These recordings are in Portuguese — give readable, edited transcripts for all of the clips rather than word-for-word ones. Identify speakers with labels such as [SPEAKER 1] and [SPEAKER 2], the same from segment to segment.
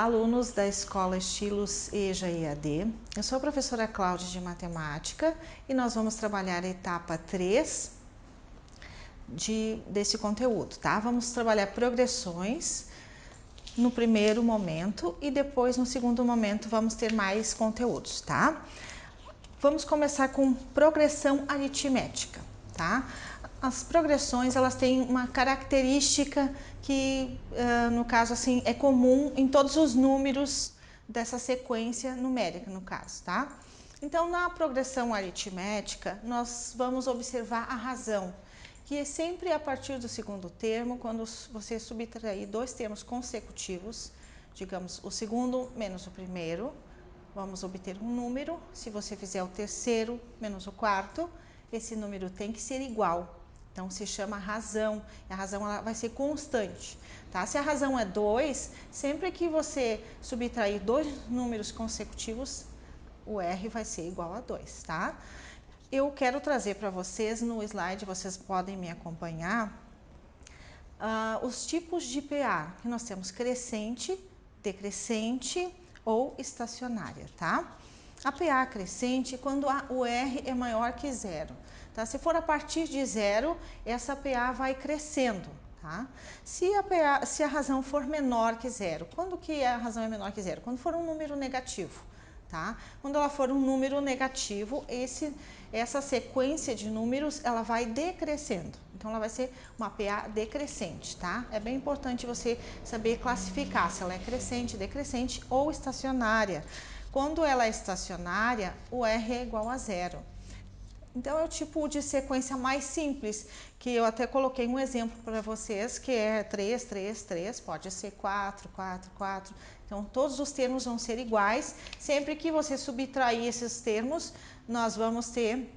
[SPEAKER 1] alunos da Escola Estilos EJA EAD. Eu sou a professora Cláudia de Matemática e nós vamos trabalhar a etapa 3 desse conteúdo, tá? Vamos trabalhar progressões no primeiro momento e depois no segundo momento vamos ter mais conteúdos, tá? Vamos começar com progressão aritmética, tá? As progressões, elas têm uma característica que, no caso, assim, é comum em todos os números dessa sequência numérica, no caso, tá? Então, na progressão aritmética, nós vamos observar a razão, que é sempre a partir do segundo termo, quando você subtrair dois termos consecutivos, digamos, o segundo menos o primeiro, vamos obter um número. Se você fizer o terceiro menos o quarto, esse número tem que ser igual. Então, se chama razão. A razão ela vai ser constante, tá? Se a razão é 2, sempre que você subtrair dois números consecutivos, o R vai ser igual a 2, tá? Eu quero trazer para vocês no slide, vocês podem me acompanhar, os tipos de PA, que nós temos crescente, decrescente ou estacionária, tá? A PA crescente, quando o R é maior que zero, tá? Se for a partir de zero, essa PA vai crescendo, tá? Se a razão for menor que zero, quando que a razão é menor que zero? Quando for um número negativo, tá? Quando ela for um número negativo, essa sequência de números, ela vai decrescendo. Então, ela vai ser uma PA decrescente, tá? É bem importante você saber classificar se ela é crescente, decrescente ou estacionária. Quando ela é estacionária, o R é igual a zero. Então, é o tipo de sequência mais simples, que eu até coloquei um exemplo para vocês, que é 3, 3, 3, pode ser 4, 4, 4. Então, todos os termos vão ser iguais. Sempre que você subtrair esses termos, nós vamos ter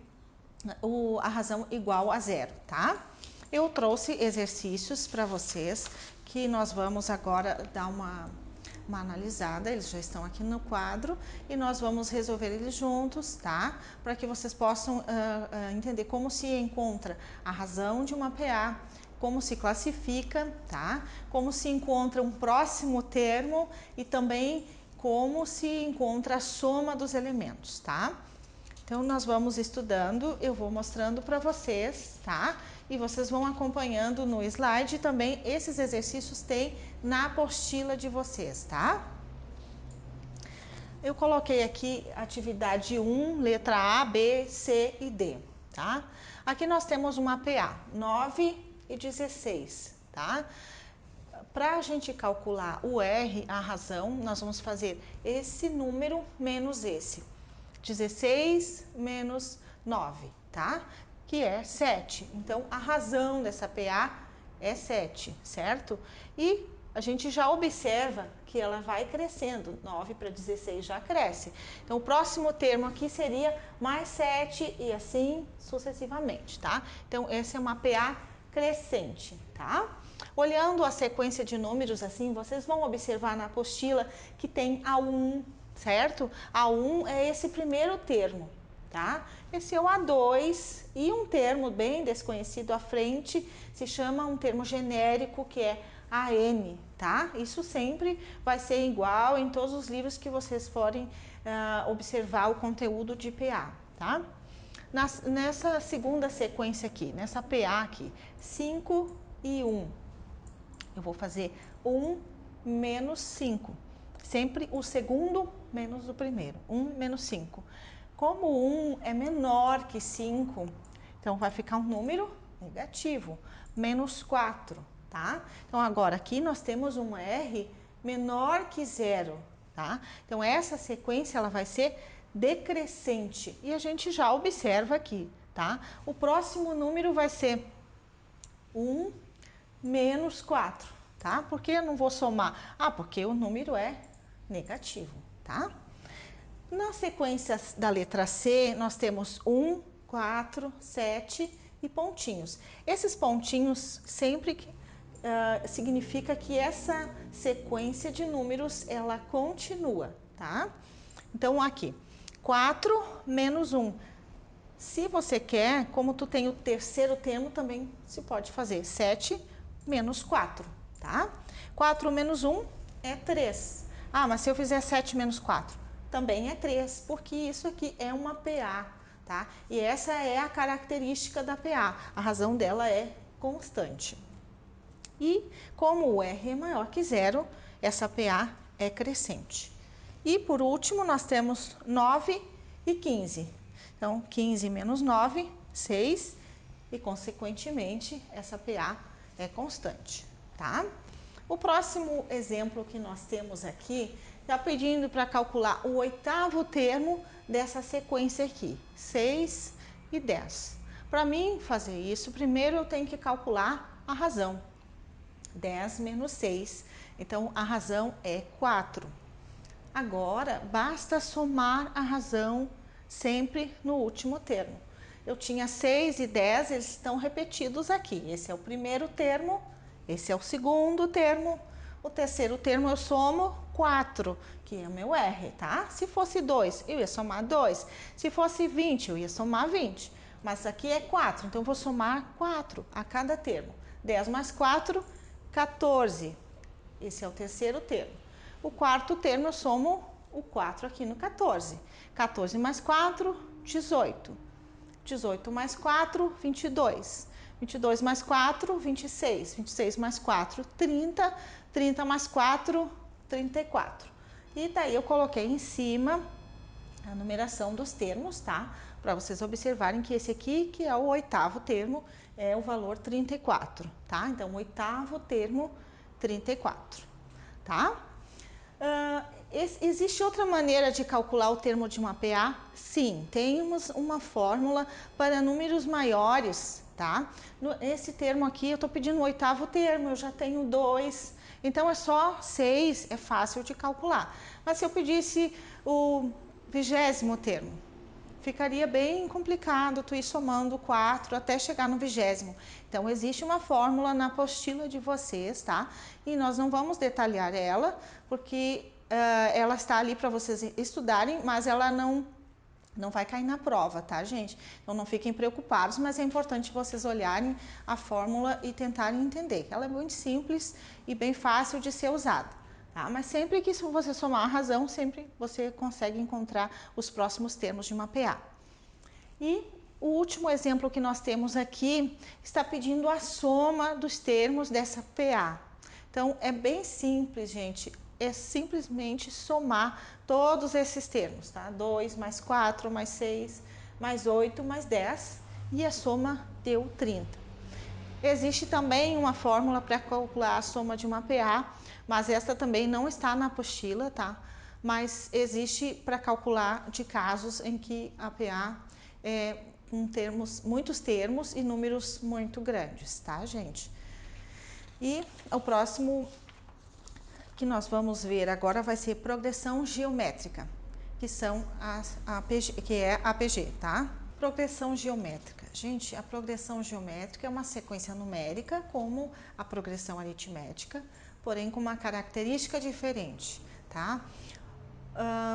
[SPEAKER 1] a razão igual a zero, tá? Eu trouxe exercícios para vocês, que nós vamos agora dar uma analisada. Eles já estão aqui no quadro e nós vamos resolver eles juntos, tá? Para que vocês possam entender como se encontra a razão de uma PA, como se classifica, tá? Como se encontra um próximo termo e também como se encontra a soma dos elementos, tá? Então, nós vamos estudando, eu vou mostrando para vocês, tá? E vocês vão acompanhando no slide. Também esses exercícios tem na apostila de vocês, tá? Eu coloquei aqui atividade 1, letra A, B, C e D, tá? Aqui nós temos uma PA, 9 e 16, tá? Para a gente calcular o R, a razão, nós vamos fazer esse número menos esse. 16 menos 9, tá? Que é 7. Então, a razão dessa PA é 7, certo? E a gente já observa que ela vai crescendo. 9 para 16 já cresce. Então, o próximo termo aqui seria mais 7 e assim sucessivamente, tá? Então, essa é uma PA crescente, tá? Olhando a sequência de números assim, vocês vão observar na apostila que tem A1, certo? A1 é esse primeiro termo, tá? Esse é o A2 e um termo bem desconhecido à frente se chama um termo genérico que é AN, tá? Isso sempre vai ser igual em todos os livros que vocês forem observar o conteúdo de PA, tá? Nessa segunda sequência aqui, nessa PA aqui, 5 e 1, eu vou fazer 1 menos 5. Sempre o segundo menos o primeiro. 1 menos 5. Como 1 é menor que 5, então vai ficar um número negativo. Menos 4, tá? Então, agora aqui nós temos um R menor que 0, tá? Então, essa sequência ela vai ser decrescente. E a gente já observa aqui, tá? O próximo número vai ser 1 menos 4, tá? Por que eu não vou somar? Porque o número é negativo, tá? Na sequência da letra C, nós temos 1, 4, 7 e pontinhos. Esses pontinhos sempre significa que essa sequência de números, ela continua, tá? Então, aqui, 4 menos 1. Se você quer, como tu tem o terceiro termo, também se pode fazer 7 menos 4, tá? 4 menos 1 é 3. Ah, mas se eu fizer 7 menos 4, também é 3, porque isso aqui é uma PA, tá? E essa é a característica da PA, a razão dela é constante. E como o R é maior que zero, essa PA é crescente. E por último, nós temos 9 e 15. Então, 15 menos 9, 6, e consequentemente, essa PA é constante, tá? O próximo exemplo que nós temos aqui, está pedindo para calcular o oitavo termo dessa sequência aqui, 6 e 10. Para mim fazer isso, primeiro eu tenho que calcular a razão. 10 menos 6, então a razão é 4. Agora, basta somar a razão sempre no último termo. Eu tinha 6 e 10, eles estão repetidos aqui. Esse é o primeiro termo, esse é o segundo termo. O terceiro termo eu somo 4, que é o meu R, tá? Se fosse 2, eu ia somar 2. Se fosse 20, eu ia somar 20. Mas aqui é 4, então eu vou somar 4 a cada termo. 10 mais 4, 14. Esse é o terceiro termo. O quarto termo eu somo o 4 aqui no 14. 14 mais 4, 18. 18 mais 4, 22. 22 mais 4, 26. 26 mais 4, 30. 30 mais 4, 34. E daí eu coloquei em cima a numeração dos termos, tá? Para vocês observarem que esse aqui, que é o oitavo termo, é o valor 34, tá? Então, o oitavo termo, 34, tá? Existe outra maneira de calcular o termo de uma PA? Sim, temos uma fórmula para números maiores, tá? Esse termo aqui, eu estou pedindo o oitavo termo, eu já tenho 2, então é só 6, é fácil de calcular. Mas se eu pedisse o 20º termo, ficaria bem complicado tu ir somando 4 até chegar no 20º. Então, existe uma fórmula na apostila de vocês, tá? E nós não vamos detalhar ela, porque ela está ali para vocês estudarem, mas ela não vai cair na prova, tá, gente? Então, não fiquem preocupados, mas é importante vocês olharem a fórmula e tentarem entender. Ela é muito simples e bem fácil de ser usada. Tá? Mas sempre que você somar a razão, sempre você consegue encontrar os próximos termos de uma PA. E o último exemplo que nós temos aqui está pedindo a soma dos termos dessa PA. Então, é bem simples, gente. É simplesmente somar todos esses termos, tá? 2 mais 4 mais 6 mais 8 mais 10 e a soma deu 30. Existe também uma fórmula para calcular a soma de uma PA, mas esta também não está na apostila, tá? Mas existe para calcular de casos em que a PA é com muitos termos e números muito grandes, tá, gente? E o próximo que nós vamos ver agora vai ser progressão geométrica, que é a APG, tá? Progressão geométrica. Gente, a progressão geométrica é uma sequência numérica como a progressão aritmética, porém com uma característica diferente, tá?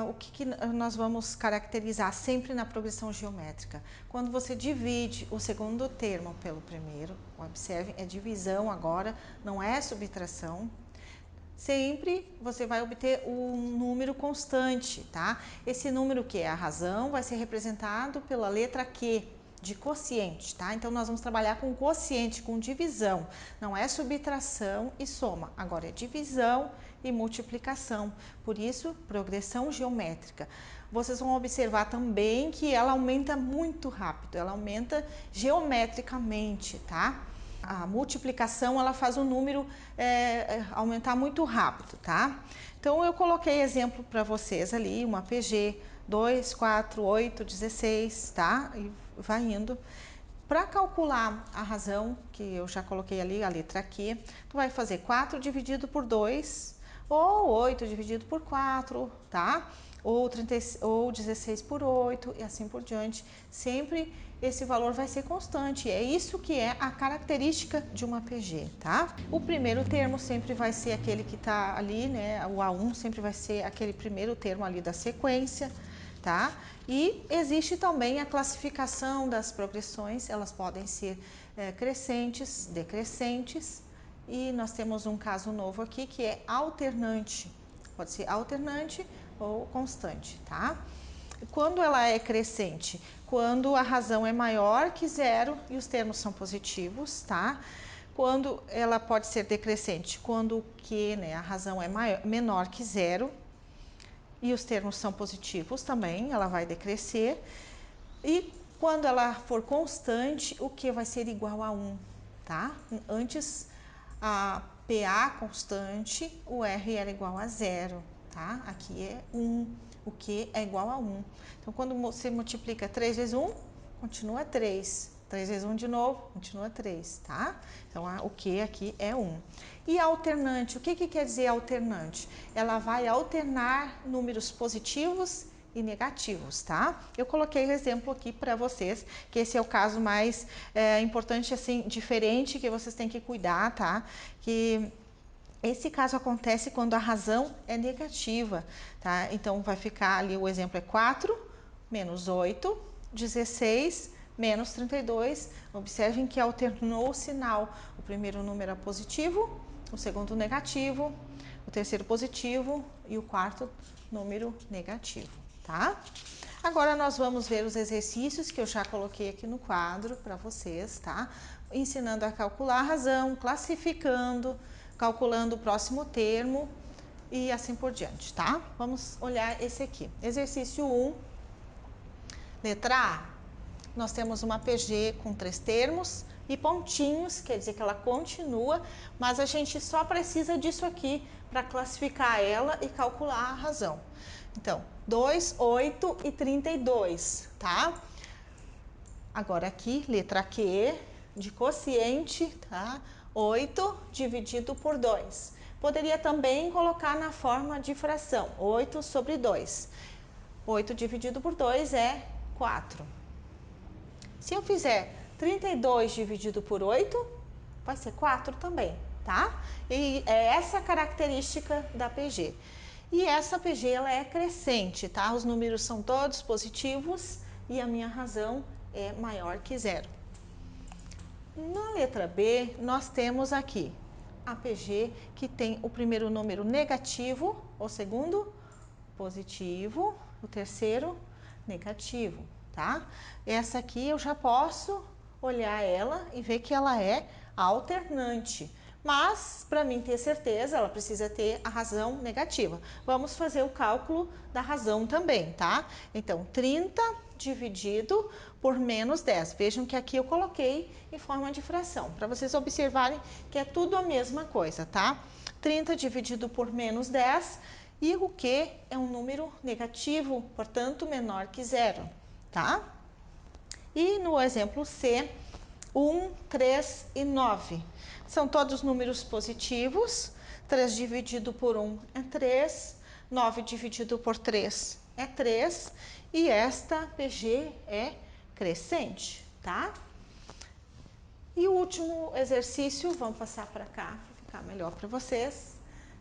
[SPEAKER 1] O que nós vamos caracterizar sempre na progressão geométrica? Quando você divide o segundo termo pelo primeiro, observe, é divisão agora, não é subtração. Sempre você vai obter um número constante, tá? Esse número que é a razão vai ser representado pela letra Q de quociente, tá? Então nós vamos trabalhar com quociente, com divisão. Não é subtração e soma, agora é divisão e multiplicação. Por isso, progressão geométrica. Vocês vão observar também que ela aumenta muito rápido, ela aumenta geometricamente, tá? A multiplicação ela faz o número aumentar muito rápido, tá? Então eu coloquei exemplo para vocês ali, uma PG 2, 4, 8, 16, tá? E vai indo. Para calcular a razão, que eu já coloquei ali, a letra Q, tu vai fazer 4 dividido por 2, ou 8 dividido por 4, tá? Ou 16 por 8 e assim por diante. Sempre esse valor vai ser constante. É isso que é a característica de uma PG, tá? O primeiro termo sempre vai ser aquele que tá ali, né? O A1 sempre vai ser aquele primeiro termo ali da sequência, tá? E existe também a classificação das progressões, elas podem ser crescentes, decrescentes, e nós temos um caso novo aqui que é alternante, pode ser alternante ou constante, tá? Quando ela é crescente? Quando a razão é maior que zero e os termos são positivos, tá? Quando ela pode ser decrescente? Quando o Q, né, a razão é menor que zero e os termos são positivos também, ela vai decrescer. E quando ela for constante, o Q vai ser igual a 1, tá? Antes a PA constante, o R era igual a zero, tá? Aqui é 1, o Q é igual a 1. Então, quando você multiplica 3 vezes 1, continua 3. 3 vezes 1 de novo, continua 3, tá? Então, o Q aqui é 1. E alternante, o que quer dizer alternante? Ela vai alternar números positivos e negativos, tá? Eu coloquei o exemplo aqui para vocês, que esse é o caso mais importante, assim, diferente, que vocês têm que cuidar, tá? Que esse caso acontece quando a razão é negativa, tá? Então, vai ficar ali, o exemplo é 4 menos 8, 16 menos 32. Observem que alternou o sinal. O primeiro número é positivo, o segundo negativo, o terceiro positivo e o quarto número negativo, tá? Agora nós vamos ver os exercícios que eu já coloquei aqui no quadro para vocês, tá? Ensinando a calcular a razão, classificando, calculando o próximo termo e assim por diante, tá? Vamos olhar esse aqui. Exercício 1, letra A. Nós temos uma PG com 3 termos e pontinhos, quer dizer que ela continua, mas a gente só precisa disso aqui para classificar ela e calcular a razão. Então, 2, 8 e 32, tá? Agora aqui, letra Q, de quociente, tá? 8 dividido por 2. Poderia também colocar na forma de fração, 8 sobre 2. 8 dividido por 2 é 4. Se eu fizer 32 dividido por 8, vai ser 4 também, tá? E é essa característica da PG. E essa PG, ela é crescente, tá? Os números são todos positivos e a minha razão é maior que zero. Na letra B, nós temos aqui a PG que tem o primeiro número negativo, o segundo positivo, o terceiro negativo, tá? Essa aqui eu já posso olhar ela e ver que ela é alternante. Mas, para mim ter certeza, ela precisa ter a razão negativa. Vamos fazer o cálculo da razão também, tá? Então, 30 dividido por menos 10. Vejam que aqui eu coloquei em forma de fração, para vocês observarem que é tudo a mesma coisa, tá? 30 dividido por menos 10, e o Q é um número negativo, portanto, menor que zero, tá? E no exemplo C, 1, 3 e 9. São todos números positivos. 3 dividido por 1 é 3. 9 dividido por 3 é 3. E esta PG é crescente, tá? E o último exercício, vamos passar para cá, para ficar melhor para vocês,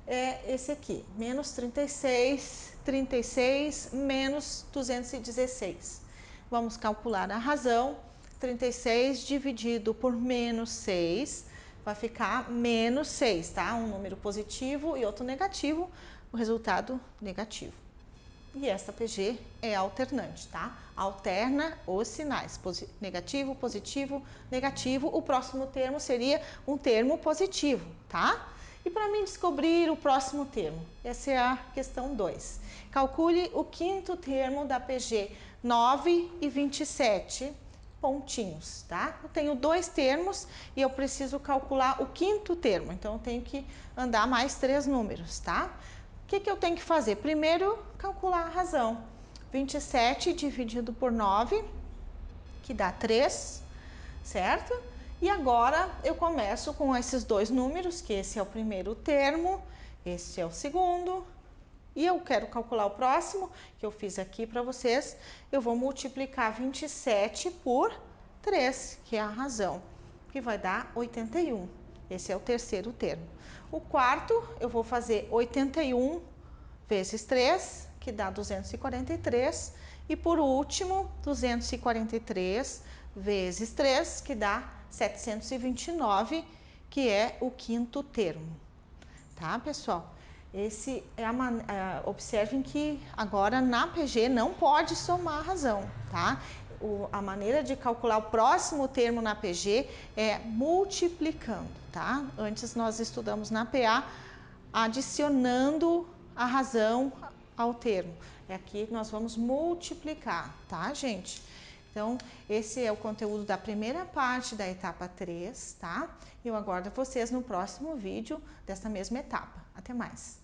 [SPEAKER 1] é esse aqui. Menos 36, 36 menos 216. Vamos calcular a razão. 36 dividido por menos 6 vai ficar menos 6, tá? Um número positivo e outro negativo, o resultado negativo. E esta PG é alternante, tá? Alterna os sinais, negativo, positivo, negativo. O próximo termo seria um termo positivo, tá? E para mim descobrir o próximo termo, essa é a questão 2. Calcule o quinto termo da PG, 9 e 27 pontinhos, tá? Eu tenho 2 termos e eu preciso calcular o quinto termo, então eu tenho que andar mais 3 números, tá? O que eu tenho que fazer? Primeiro, calcular a razão. 27 dividido por 9, que dá 3, certo? E agora eu começo com esses 2 números, que esse é o primeiro termo, esse é o segundo, e eu quero calcular o próximo, que eu fiz aqui para vocês. Eu vou multiplicar 27 por 3, que é a razão, que vai dar 81. Esse é o terceiro termo. O quarto, eu vou fazer 81 vezes 3, que dá 243. E por último, 243 vezes 3, que dá 729, que é o quinto termo. Tá, pessoal? Esse é observem que agora na PG não pode somar a razão, tá? A maneira de calcular o próximo termo na PG é multiplicando, tá? Antes nós estudamos na PA adicionando a razão ao termo. Aqui nós vamos multiplicar, tá, gente? Então, esse é o conteúdo da primeira parte da etapa 3, tá? Eu aguardo vocês no próximo vídeo dessa mesma etapa. Até mais!